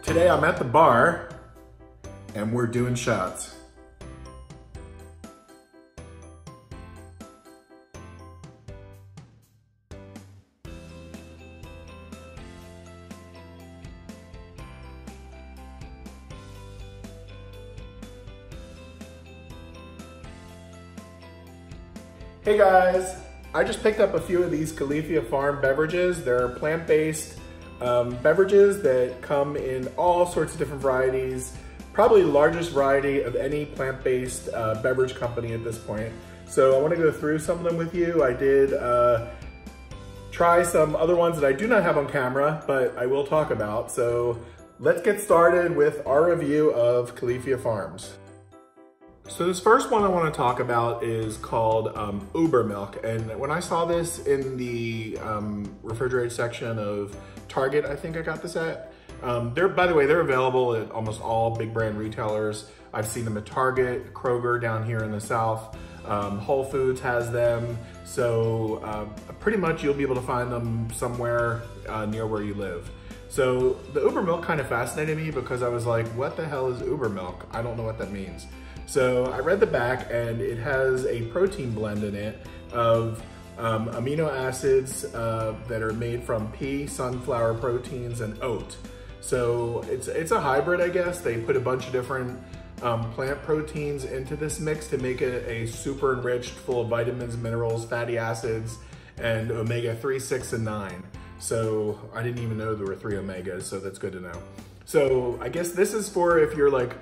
Today I'm at the bar and we're doing shots. Hey guys, I just picked up a few of these Califia Farm beverages. They're plant-based beverages that come in all sorts of different varieties, probably the largest variety of any plant-based beverage company at this point. So I want to go through some of them with you. I did try some other ones that I do not have on camera, but I will talk about. So let's get started with our review of Califia Farms. So this first one I want to talk about is called Uber Milk. And when I saw this in the refrigerated section of Target, I think I got this at. By the way, they're available at almost all big brand retailers. I've seen them at Target, Kroger down here in the South. Whole Foods has them. So pretty much you'll be able to find them somewhere near where you live. So the Uber Milk kind of fascinated me because I was like, what the hell is Uber Milk? I don't know what that means. So I read the back and it has a protein blend in it of amino acids that are made from pea, sunflower proteins, and oat. So it's a hybrid, I guess. They put a bunch of different plant proteins into this mix to make it a super enriched, full of vitamins, minerals, fatty acids, and omega-3, 6, and 9. So I didn't even know there were 3 omegas, so that's good to know. So I guess this is for if you're like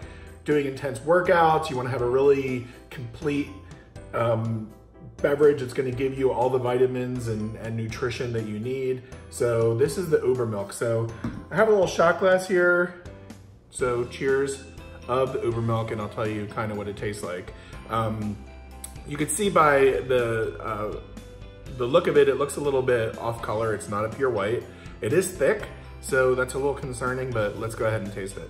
doing intense workouts, you wanna have a really complete beverage that's gonna give you all the vitamins and nutrition that you need. So this is the Uber Milk. So I have a little shot glass here. So cheers of the Uber Milk, and I'll tell you kind of what it tastes like. You can see by the look of it, it looks a little bit off color. It's not a pure white. It is thick, so that's a little concerning, but let's go ahead and taste it.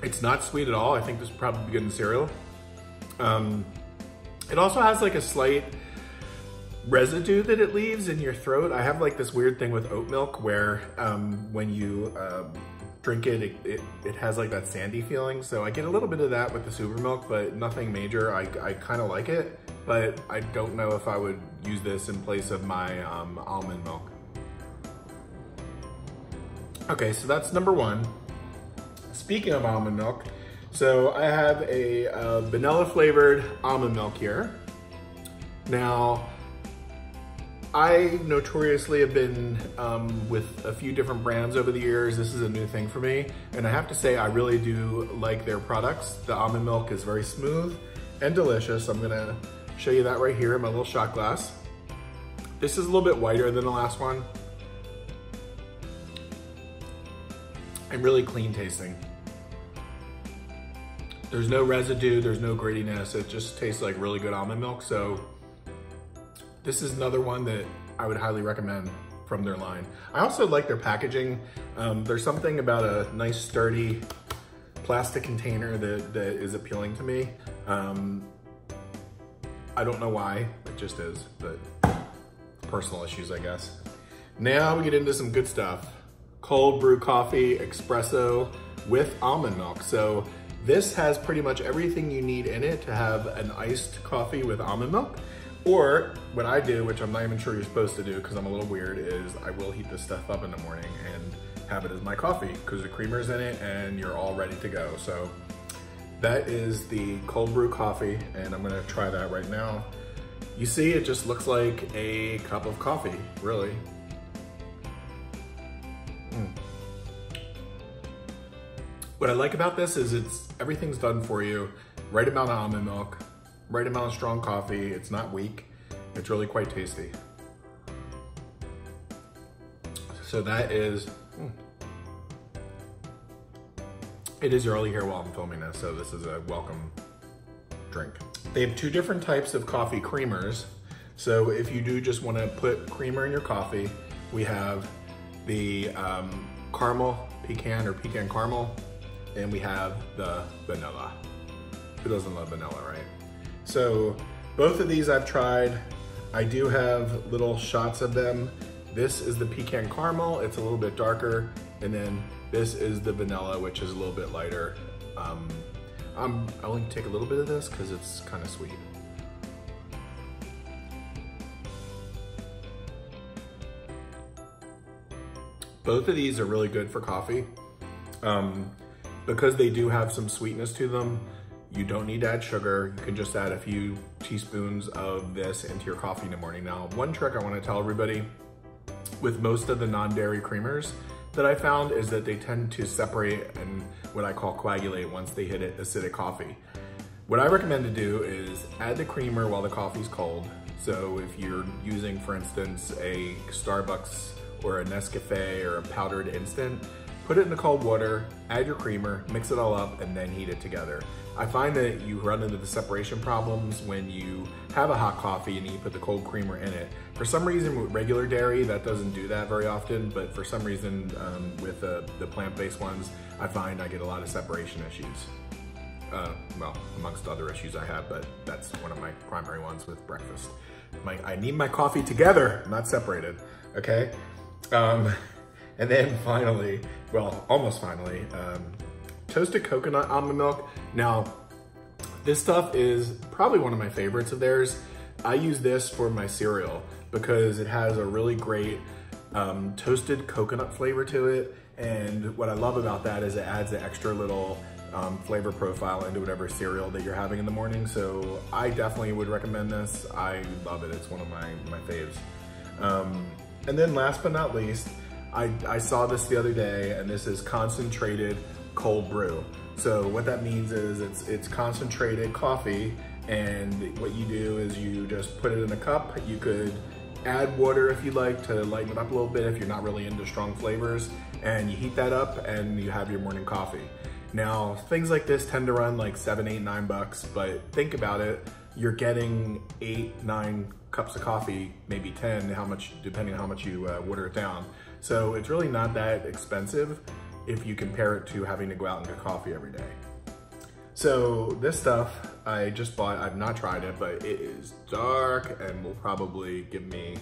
It's not sweet at all. I think this would probably be good in cereal. It also has like a slight residue that it leaves in your throat. I have like this weird thing with oat milk where when you drink it, it has like that sandy feeling. So I get a little bit of that with the Uber Milk, but nothing major. I kind of like it, but I don't know if I would use this in place of my almond milk. Okay, so that's number one. Speaking of almond milk, so I have a vanilla flavored almond milk here. Now, I notoriously have been with a few different brands over the years. This is a new thing for me. And I have to say, I really do like their products. The almond milk is very smooth and delicious. I'm gonna show you that right here in my little shot glass. This is a little bit whiter than the last one. And really clean tasting. There's no residue, there's no grittiness. It just tastes like really good almond milk. So this is another one that I would highly recommend from their line. I also like their packaging. There's something about a nice sturdy plastic container that is appealing to me. I don't know why, it just is, but personal issues, I guess. Now we get into some good stuff. Cold brew coffee, espresso with almond milk. So this has pretty much everything you need in it to have an iced coffee with almond milk. Or what I do, which I'm not even sure you're supposed to do because I'm a little weird, is I will heat this stuff up in the morning and have it as my coffee because the creamer's in it and you're all ready to go. So that is the cold brew coffee, and I'm gonna try that right now. You see, it just looks like a cup of coffee, really. What I like about this is everything's done for you. Right amount of almond milk, right amount of strong coffee. It's not weak. It's really quite tasty. So that is, it is early here while I'm filming this, so this is a welcome drink. They have 2 different types of coffee creamers. So if you do just want to put creamer in your coffee, we have the caramel pecan or pecan caramel, and we have the vanilla. Who doesn't love vanilla, right? So both of these I've tried. I do have little shots of them. This is the pecan caramel, it's a little bit darker, and then this is the vanilla, which is a little bit lighter. I only take a little bit of this because it's kind of sweet. Both of these are really good for coffee. Because they do have some sweetness to them, you don't need to add sugar. You can just add a few teaspoons of this into your coffee in the morning. Now, one trick I want to tell everybody with most of the non-dairy creamers that I found is that they tend to separate and what I call coagulate once they hit acidic coffee. What I recommend to do is add the creamer while the coffee's cold. So if you're using, for instance, a Starbucks or a Nescafe or a powdered instant, put it in the cold water, add your creamer, mix it all up, and then heat it together. I find that you run into the separation problems when you have a hot coffee and you put the cold creamer in it. For some reason with regular dairy, that doesn't do that very often, but for some reason with the plant-based ones, I find I get a lot of separation issues. Well, amongst other issues I have, but that's one of my primary ones with breakfast. I need my coffee together, not separated, okay? And then finally, well, almost finally, toasted coconut almond milk. Now, this stuff is probably one of my favorites of theirs. I use this for my cereal because it has a really great toasted coconut flavor to it. And what I love about that is it adds an extra little flavor profile into whatever cereal that you're having in the morning. So I definitely would recommend this. I love it. It's one of my faves. And then last but not least, I saw this the other day, and this is concentrated cold brew. So what that means is it's concentrated coffee, and what you do is you just put it in a cup. You could add water if you like to lighten it up a little bit if you're not really into strong flavors, and you heat that up and you have your morning coffee. Now, things like this tend to run like $7, $8, $9, but think about it, you're getting 8, 9 cups of coffee, maybe 10, depending on how much you water it down. So it's really not that expensive if you compare it to having to go out and get coffee every day. So this stuff I just bought, I've not tried it, but it is dark and will probably give me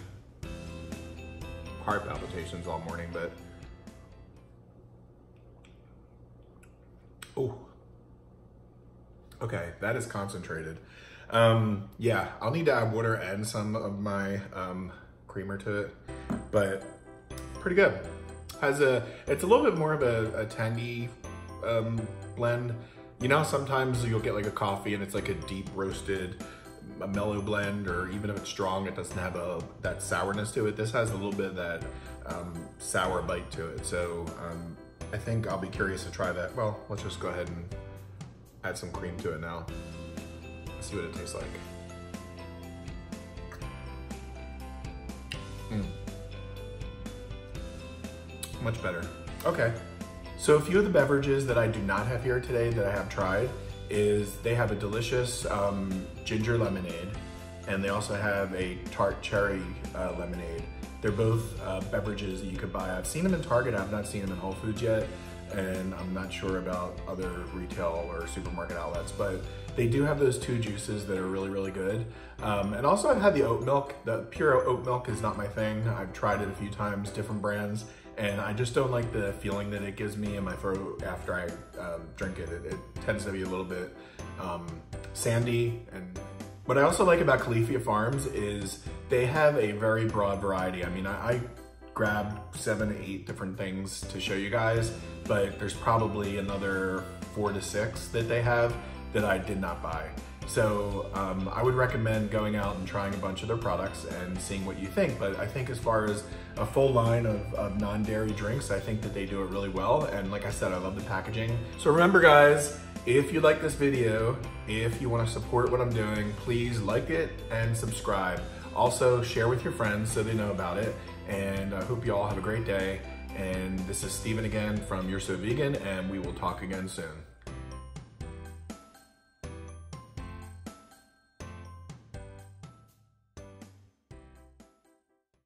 heart palpitations all morning, but oh, okay, that is concentrated. Yeah, I'll need to add water and some of my creamer to it, but pretty good. It's a little bit more of a tangy blend. You know, sometimes you'll get like a coffee and it's like a deep roasted, a mellow blend, or even if it's strong, it doesn't have that sourness to it. This has a little bit of that sour bite to it. So I think I'll be curious to try that. Well, let's just go ahead and add some cream to it now. Let's see what it tastes like. Much better. Okay. So a few of the beverages that I do not have here today that I have tried is they have a delicious ginger lemonade, and they also have a tart cherry lemonade. They're both beverages that you could buy. I've seen them in Target, I've not seen them in Whole Foods yet, and I'm not sure about other retail or supermarket outlets, but they do have those two juices that are really, really good. And also I've had the oat milk. The pure oat milk is not my thing. I've tried it a few times, different brands, and I just don't like the feeling that it gives me in my throat after I drink it. It tends to be a little bit sandy. And what I also like about Califia Farms is they have a very broad variety. I mean, I grabbed 7 to 8 different things to show you guys, but there's probably another 4 to 6 that they have that I did not buy. So I would recommend going out and trying a bunch of their products and seeing what you think. But I think as far as a full line of non-dairy drinks, I think that they do it really well. And like I said, I love the packaging. So remember guys, if you like this video, if you want to support what I'm doing, please like it and subscribe. Also share with your friends so they know about it. And I hope you all have a great day. And this is Steven again from You're So Vegan, and we will talk again soon.